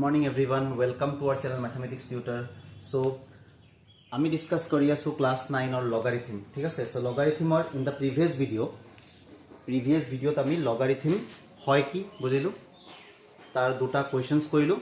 morning everyone, welcome to our channel MathematicsTutor. So আমি discuss কৰি আছো ক্লাস 9 or logarithm, ঠিক আছে? So logarithm or in the previous video আমি logarithm হয় কি বুজিলো, তাৰ দুটা কোৱেশ্চনস কৰিলো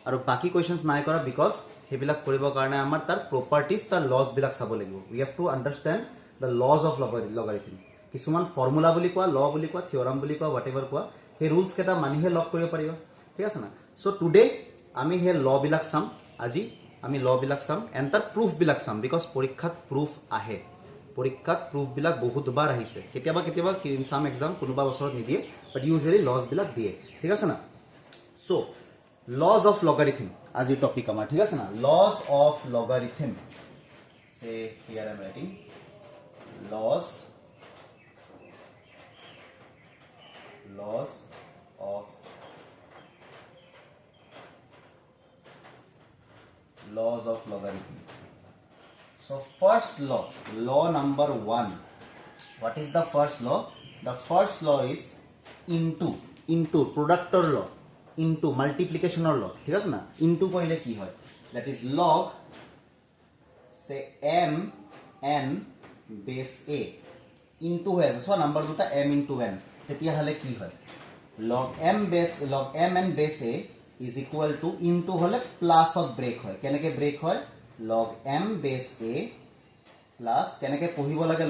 আৰু বাকি কোৱেশ্চনস নাই কৰা because হেবিলাক কৰিবৰ কাৰণে আমাৰ তাৰ properties তাৰ laws বিলাক চাব লাগিব. We have to understand the laws of logarithm. কিছুমান ফৰ্মুলা বুলি কোৱা, law বুলি কোৱা, theorem বুলি কোৱা, whatever কোৱা, হে rules কেটা মানিহে লগ কৰিব পাৰিবা, ঠিক আছে না? So today আমি হে law বিলাক চাম, আজি আমি law বিলাক চাম and তাৰ proof বিলাক চাম because পৰীক্ষাত proof আহে, পৰীক্ষাত proof বিলাক বহুত বাৰ আহিছে, কেতিয়াবা in some exam কোনোবা বছৰত নিদিয়ে but usually laws বিলাক দিয়ে, ঠিক আছে না? So laws of logarithm আজি টপিক আমাৰ, ঠিক আছে না? Laws of logarithm, say here I am writing laws of logarithm. So first law number 1. What is the first law? The first law is into productor law, into multiplication law, ঠিক আছে না? Into কইলে কি হয়? That is log say m n base a into হয়, so number দুটা m into n, তেতিয়া হলে কি হয়? log m n base a is equal to into হলে plus of break হয়, কেনেকে break হয়? log m base a plus কেনেকে পঢ়িব লাগে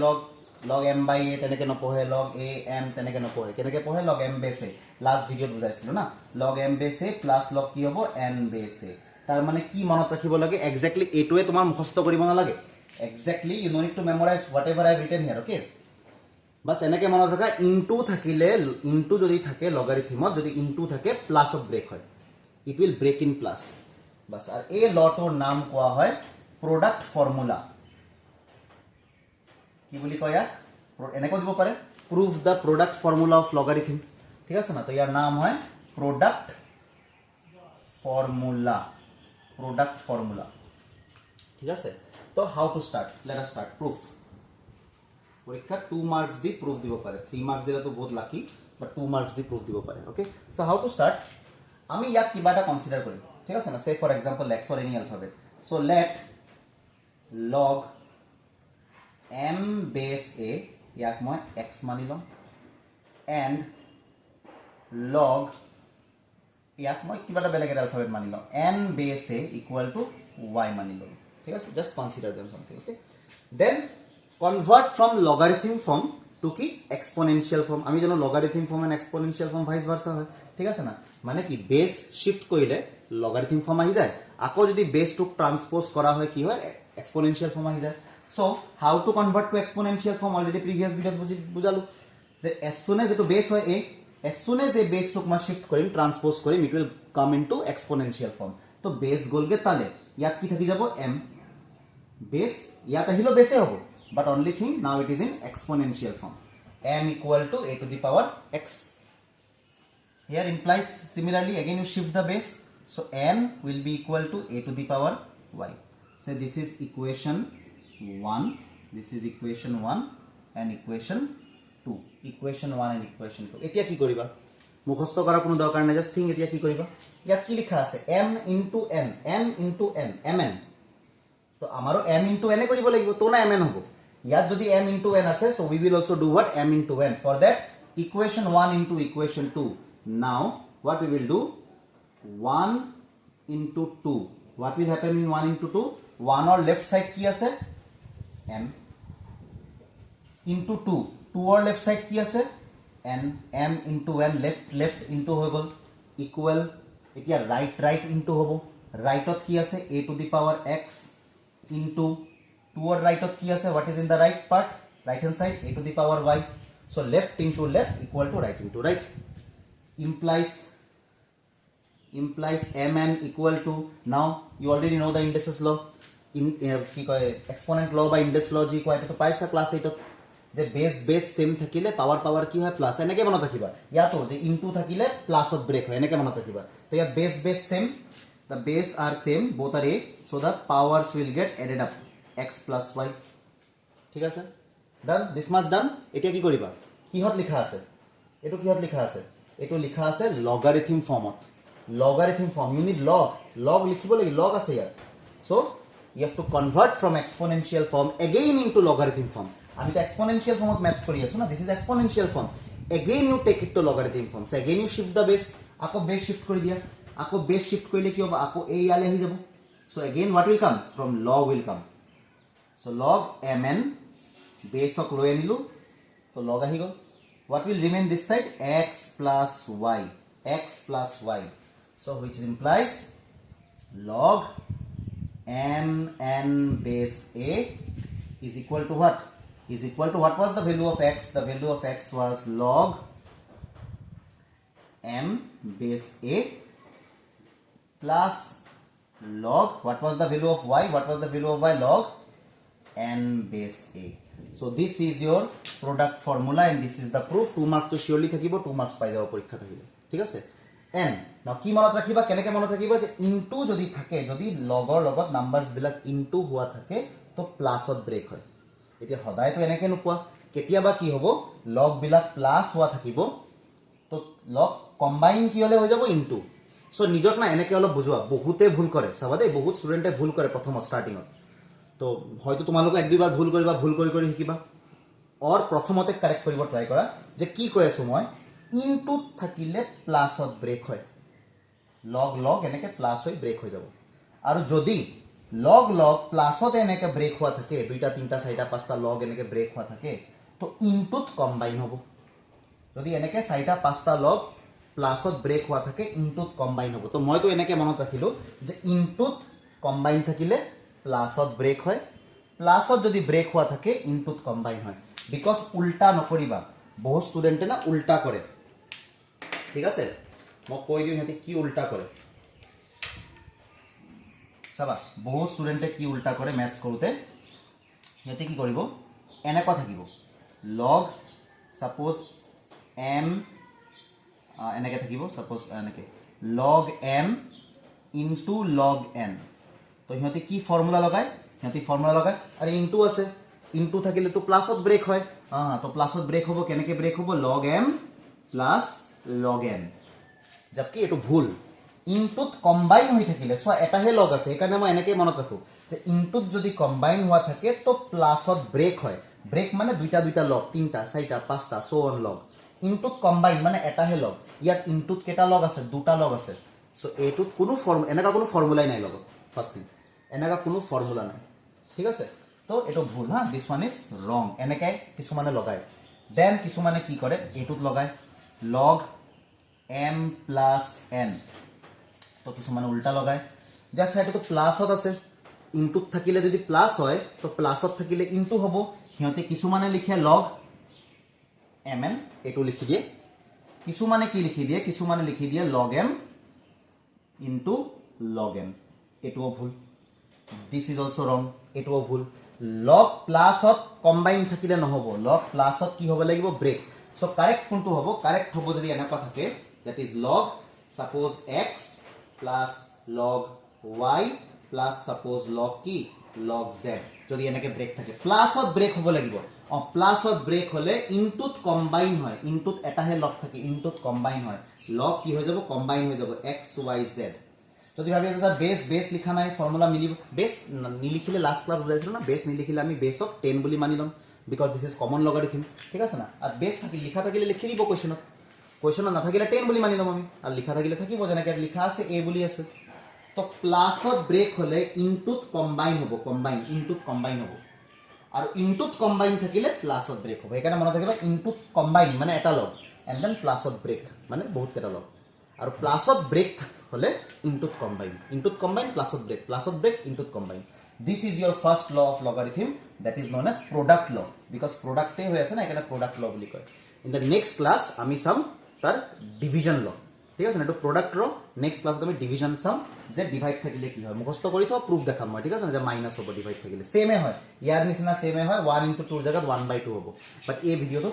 log m by a তেনেকে নপঢ়ে, log a m তেনেকে নপঢ়ে, কেনেকে পঢ়ে? log m base a last ভিডিওত বুজাইছিলো না, log m base a plus log কি হ'ব? n base a. তাৰ মানে কি মনত ৰাখিব লাগে? এক্স্যাক্টলি এটোৱে তোমাৰ মুখস্থ কৰিব নালাগে, exactly you know need to memorise whatever I have written here, okay? বাস এনেকে মনত ৰাখা, ইনটু থাকিলে, ইনটু যদি থাকে লগাৰিথমত, যদি ইনটু থাকে প্লাস অফ ব্ৰেক হয়, it will break in plus. বাস আৰ এই লটোৰ নাম কোৱা হয় প্ৰডাক্ট ফৰ্মুলা। কি বুলি কয় ইয়াক? এনেকৈ দিব পাৰে, prove the product formula of logarithm, ঠিক আছে না? তো ইয়াৰ নাম হয় product formula, ঠিক আছে? তো how to start? Let us start. Proof. পরীক্ষা 2 মার্কস দি প্রুফ দিব পারে, 3 মার্কস দিলে তো বহুত লাকি, বাট 2 মার্কস দি প্রুফ দিব পারে, okay? So how to start? আমি ইয়াক কিবাটা কনসিডার করি, ঠিক আছে না? সে for example x or any alphabet. So let log m base a ইয়াক মই x মানি লম and log ইয়াক মই কিবাটা বেলেগ এটা alphabet মানি লম n base a equal to y মানি লম, ঠিক আছে? Just consider them something, okay? Then convert from logarithm form to কি exponential form. আমি জানো logarithm form and exponential form vice versa হয়, ঠিক আছে না? মানে কি বেস শিফট কৰিলে logarithm form আহি যায়, আকৌ যদি বেস টু ট্ৰান্সপোজ কৰা হয় কি হয়? exponential form আহি যায়. So how to convert to exponential form? already previous video বুজালো যে as soon as এটো বেস হয় a, as soon as a base টুক মই শিফট কৰিম, ট্ৰান্সপোজ কৰিম, it will come into exponential form. তো বেস গলগে তালে ইয়াত কি থাকি যাব? m বেস ইয়াত আহিলো বেসে হ'ব, but only thing now it is in exponential form, m equal to a to the power x. Here implies similarly again you shift the base, so n will be equal to a to the power y. So this is equation 1, this is equation 1 and equation 2, equation 1 and equation 2. এতিয়া কি কৰিবা? মুখস্থ কৰা কোনো দৰকাৰ নাই, just thing এতিয়া কি কৰিবা? ইয়াত কি লিখা আছে? m into n, mn. তো আমাৰো m into n কৰিব লাগিব, তো না mn হ'ব। ইয়াত যদি m into n আছে, so we will also do what? m into n. For that equation 1 into equation 2. Now what we will do? 1 into 2. What will happen in 1 into 2? 1 or left side কি আছে? m into 2. 2 or left side কি আছে? n. m into n, left into হৈ গল, equal এতিয়া right into হ'ব, rightত কি আছে? a to the power x into 2 or rightত কি আছে? what is in the right part? right hand side, a to the power y. So left into left equal to right into right. Implies mn equal to, now you already know the indices law, কি কয় exponent law বা index law যি কয়, এটা পাইছা class 8ত, যে base same থাকিলে পাওয়ার কি হয়? প্লাস। এনেকে মনত ৰাখিবা, ইয়াতো যে ইনটু থাকিলে প্লাস অফ ব্ৰেক হয়, এনেকে মনত ৰাখিবা। তো ইয়াত base same, the base are same, both are a, so the powers will get added up, x plus y, ঠিক আছে? done, this much done. এতিয়া কি কৰিবা? কিহত লিখা আছে? এটো কিহত লিখা আছে? এটো লিখা আছে লগারিথম ফর্মত, logarithm form. You need log. Log likhibo lagi, log ase here. So you have to convert from exponential form again into logarithm form. Ami to exponential form of maths kori asu na. This is exponential form. Again you take it to logarithm form. So again you shift the base. Ako base shift kori dia. Ako base shift korile ki hobo? Ako a yale ahi jabo. So again what will come? From log will come. So log mn base of loi anilu. So log ahi gol. What will remain this side? X plus y. X plus y. So which implies log mn base a is equal to what? Is equal to what was the value of x? The value of x was log m base a plus log, what was the value of y? What was the value of y? Log n base a. So this is your product formula and this is the proof. 2 marks to surely thakibo, 2 marks pai jabo porikha thakile. ঠিক আছে? n now কি মনত ৰাখিবা, কেনেকে মনত ৰাখিবা যে into যদি থাকে, যদি লগৰ লগত নাম্বাৰস বিলাক ইনটু হোৱা থাকে তো প্লাসত ব্ৰেক হয়। এতিয়া সদায় তো এনেকে নোপোৱা, কেতিয়াবা কি হ'ব লগ বিলাক প্লাস হোৱা থাকিব তো লগ কম্বাইন কি হলে হৈ যাব ইনটু। সো নিজক না এনেকে অলপ বুজোৱা, বহুতে ভুল কৰে চাবা দেই, বহুত ষ্টুডেন্টে ভুল কৰে প্ৰথম স্টাৰ্টিংত। তো হয়তো তোমালোক এক দুইবাৰ ভুল কৰিবা, ভুল কৰি কৰি শিকিবা অৰ প্ৰথমতে কাৰেক্ট কৰিব ট্ৰাই কৰা যে কি কৈ আছো মই, ইনটু থাকিলে প্লাসত ব্ৰেক হয়, লগ লগ এনেকে প্লাস হৈ ব্ৰেক হৈ যাব। আৰু যদি লগ লগ প্লাসত এনেকে ব্ৰেক হোৱা থাকে, দুইটা তিনটা চাৰিটা পাঁচটা লগ এনেকে ব্ৰেক হোৱা থাকে তো ইনটুত কম্বাইন হ'ব। যদি এনেকে চাৰিটা পাঁচটা লগ প্লাসত ব্ৰেক হোৱা থাকে ইনটুত কম্বাইন হ'ব। তো মইতো এনেকে মনত ৰাখিলো যে ইনটুত কম্বাইন থাকিলে প্লাসত ব্ৰেক হয়, প্লাসত যদি ব্ৰেক হোৱা থাকে ইনটুত কম্বাইন হয়। বিকজ উল্টা নকৰিবা, বহুত ষ্টুডেন্টে না উল্টা কৰে। ঠিক আছে, মই কৈ দিওঁ সিহঁতে কি উল্টা কৰে চাবা। বহুত ষ্টুডেন্টে কি উল্টা কৰে মেথছ কৰোঁতে, সিহঁতে কি কৰিব এনেকুৱা থাকিব লগ সাপোজ এম এনেকে থাকিব, সাপোজ এনেকে লগ এম ইনটু লগ এন। তো সিহঁতে কি ফৰ্মুলা লগায়, সিহঁতে ফৰ্মুলা লগায় আৰু ইনটু আছে, ইনটু থাকিলে তো প্লাসত ব্ৰেক হয়। তো প্লাসত ব্ৰেক হ'ব, কেনেকে ব্ৰেক হ'ব লগ এম প্লাস লগ এন। জবকি এটো ভুল, ইনটুত কম্বাইন হৈ থাকিলে সো এটাহে লগ আছে, সেইকাৰণে মই এনেকে মনত ৰাখো যে ইনটুত যদি কম্বাইন হোৱা থাকে তো প্লাসত ব্ৰেক হয়। ব্ৰেক মানে দুইটা দুইটা লগ, তিনটা চাৰিটা পাঁচটা সো অন লগ। ইনটুত কম্বাইন মানে এটাহে লগ, ইয়াত ইনটুত কেটা লগ আছে, দুটা লগ আছে। সো এইটোত কোনো এনেকা কোনো ফৰ্মুলাই নাই লগত, ফাৰ্স্ট থিং এনেকা কোনো ফৰ্মুলা নাই। ঠিক আছে, তো এটো ভুল হা, দিস ওয়ান ইজ রং। এনেকে কিছুমানে লগায়, দেন কিছুমানে কি কৰে এইটোত লগায় লগ m প্লাস n। তো কিছুমানে উল্টা লগায় যে আচ্ছা এটা তো প্লাসত আছে, ইনটুত থাকিলে যদি প্লাস হয় তো প্লাসত থাকিলে ইনটু হ'ব। সিহঁতে কিছুমানে লিখে লগ mn, এইটো লিখি দিয়ে। কিছুমানে কি লিখি দিয়ে, কিছুমানে লিখি দিয়ে লগ m ইনটু লগ n, এটোও ভুল। দিস ইজ অলসো রং, এটোও ভুল। লগ প্লাসত কম্বাইন থাকিলে নহব, লগ প্লাসত কি হ'ব লাগিব ব্ৰেক। সো কাৰেক্ট কোনটো হ'ব, কাৰেক্ট হ'ব যদি এনেকুৱা থাকে that is log suppose x plus log y plus suppose log কি log z। যদি এনেকে ব্রেক থাকে প্লাসত ব্রেক হ'ব লাগিব, প্লাসত ব্রেক হলে ইনটুত কম্বাইন হয়, ইনটুত এটাহে লগ থাকে, ইনটুত কম্বাইন হয়, লগ কি হৈ যাব কম্বাইন হৈ যাব x y z। যদি ভাবি আছে স্যার বেস বেস লিখা নাই ফর্মুলা মিলিব, বেস নিলিখিলে লাস্ট ক্লাস বুঝাইছিল না, বেস নিলিখিলে আমি বেসক 10 বুলি মানি লম বিকজ দিস ইজ কমন লগারিথম। ঠিক আছে না, আর বেস থাকিলে লিখা থাকিলে লিখি দিব কোশ্চেনত, কোশ্চেনত নাথাকিলে 10 বুলি মানি লম আমি, আর লিখা থাকিলে থাকিব যেনেকে লিখা আছে a বুলি আছে। তো প্লাসত ব্রেক হলে ইনটুত কম্বাইন হ'ব, কম্বাইন ইনটুত কম্বাইন হ'ব, আর ইনটুত কম্বাইন থাকিলে প্লাসত ব্রেক হ'ব। সেইকাৰণে মনত ৰাখিবা ইনটুত কম্বাইন মানে এটা লগ এন্ড দেন প্লাসত ব্রেক মানে বহুত কেটা লগ, আর প্লাসত ব্রেক হলে ইনটুত কম্বাইন, ইনটুত কম্বাইন প্লাসত ব্রেক ইনটুত combine. This is your first law of logarithm that is known as product law, because প্রোডাক্টে হৈ আছে না এখানে প্রোডাক্ট ল বুলি কয়। ইন দ্য নেক্সট ক্লাস আমি চাম তার ডিভিজন ল। ঠিক আছে না, এটা প্রোডাক্ট ল। নেক্সট ক্লাসত আমি ডিভিজন চাম যে ডিভাইড থাকিলে কি হয়, মুখস্থ কৰি থোৱা প্রুফ দেখাম মই। ঠিক আছে না, যে মাইনাস হ'ব ডিভাইড থাকিলে, সেমে হয় ইয়াৰ নিচিনা সেমে হয়, 1 into 2 জায়গাত 1/2 হ'ব। বাট এই ভিডিওটো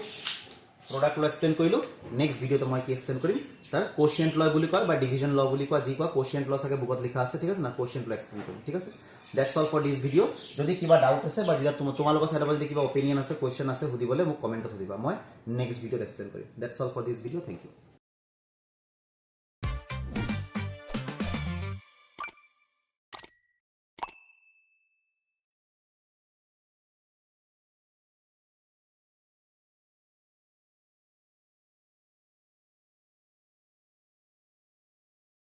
প্রোডাক্ট ল এক্সপ্লেইন কৰিলো, নেক্সট ভিডিওতে মই কি এক্সপ্লেইন কৰিম তার কোশিয়েন্ট ল বুলি কয় বা ডিভিজন ল বুলি কয়, যি কয় কোশিয়েন্ট ল চাগে বুকত লিখা আছে। ঠিক আছে না, কোশিয়েন্ট ল এক্সপ্লেইন কৰিম। ঠিক আছে, that's all for this video. যদি কিবা ডাউট আছে বা যদি তোমালোকৰ সাইডৰ পৰা যদি কিবা অপিনিয়ন আছে, কোয়েশ্চন আছে সুধিবলে মোক কমেন্টত সুধিবা, মই নেক্সট ভিডিওত এক্সপ্লেইন কৰিম। That's all for this video, thank U.